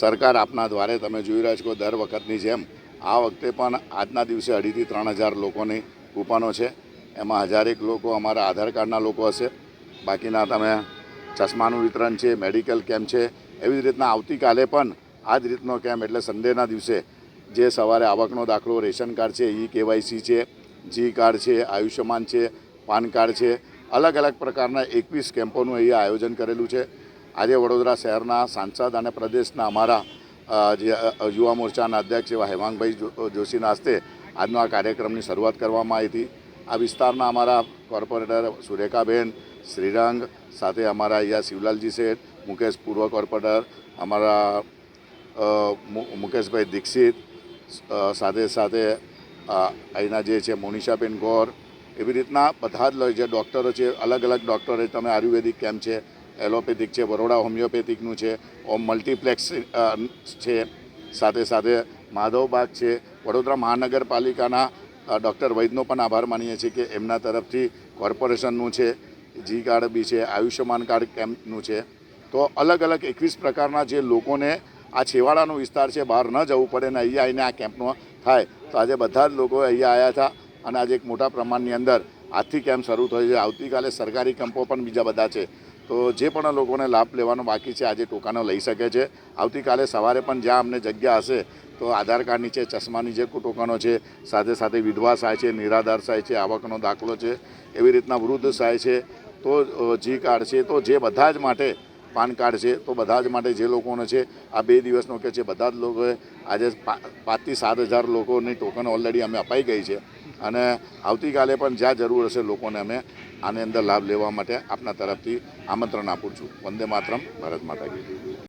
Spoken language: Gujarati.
સરકાર આપના દ્વારે તમે જોઈ રહ્યા છો દર વખતની જેમ આ વખતે પણ આજના દિવસે 2,500 થી 3,000 લોકોની કૂપનો છે। એમાં 1,000 લોકો અમારા આધાર કાર્ડના લોકો હશે, બાકીના તમે ચશ્માનું વિતરણ છે, મેડિકલ કેમ્પ છે। એવી જ રીતના આવતીકાલે પણ આ જ રીતનો કેમ્પ એટલે સન્ડેના દિવસે જે સવારે આવકનો દાખલો, રેશન કાર્ડ છે, KYC છે, જી કાર્ડ છે, આયુષ્યમાન છે, પાન કાર્ડ છે, અલગ અલગ પ્રકારના 21 કેમ્પોનું અહીંયા આયોજન કરેલું છે। આજે વડોદરા શહેરના સાંસદ અને પ્રદેશના અમારા જે યુવા મોરચાના અધ્યક્ષ એવા હેમાંગભાઈ જોશીના હસ્તે આજનો આ કાર્યક્રમની શરૂઆત કરવામાં આવી હતી। આ વિસ્તારના અમારા કોર્પોરેટર સુરેખાબેન, શ્રીરંગ, સાથે અમારા અહીંયા શિવલાલજી શેઠ, મુકેશ પૂર્વ કોર્પોરેટર અમારા મુકેશભાઈ દીક્ષિત, સાથે સાથે અહીંના જે છે મોનિષાબેન ગોર, એવી રીતના બધા જ જે ડૉક્ટરો છે, અલગ અલગ ડૉક્ટરો તમે આયુર્વેદિક કેમ્પ છે, એલોપેથિક છે, બરોડા હોમિયોપેથિકનું છે, ઓમ મલ્ટીપ્લેક્સ છે, સાથે સાથે માધવબાગ છે। વડોદરા મહાનગરપાલિકાના ડૉક્ટર વૈદનો પણ આભાર માનીએ છીએ કે એમના તરફથી કોર્પોરેશનનું છે, જી કાર્ડ બી છે, આયુષ્યમાન કાર્ડ કેમ્પનું છે। તો અલગ અલગ 21 પ્રકારના જે લોકોને આ છેવાડાનો વિસ્તાર છે, બહાર ન જવું પડે ને અહીંયા આવીને આ કેમ્પનો થાય, તો આજે બધા જ લોકો અહીંયા આવ્યા હતા અને આજે એક મોટા પ્રમાણની અંદર આજથી કેમ્પ શરૂ થયો છે। આવતીકાલે સરકારી કેમ્પો પણ બીજા બધા છે, તો જે પણ લોકોને લાભ લેવાનો બાકી છે આજે ટોકનો લઈ શકે છે। આવતીકાલે સવારે પણ જ્યાં અમને જગ્યા હશે તો આધાર કાર્ડની છે, ચશ્માની જે ટોકનો છે, સાથે સાથે વિધવા સહાય છે, નિરાધાર સહાય છે, આવકનો દાખલો છે, એવી રીતના વૃદ્ધ સહાય છે, તો જી કાર્ડ છે, તો જે બધા જ માટે પાન કાર્ડ છે, તો બધા જ માટે જે લોકોને છે આ 2 દિવસનો કે છે બધા જ લોકોએ આજે 5,000 થી 7,000 લોકોની ટોકનો ઓલરેડી અમે અપાઈ ગઈ છે અને આવતીકાલે પણ જ્યાં જરૂર હશે લોકોને અમે આની અંદર લાભ લેવા માટે આપના તરફથી આમંત્રણ આપું છું। વંદે માતરમ, ભારત માતા કી જય।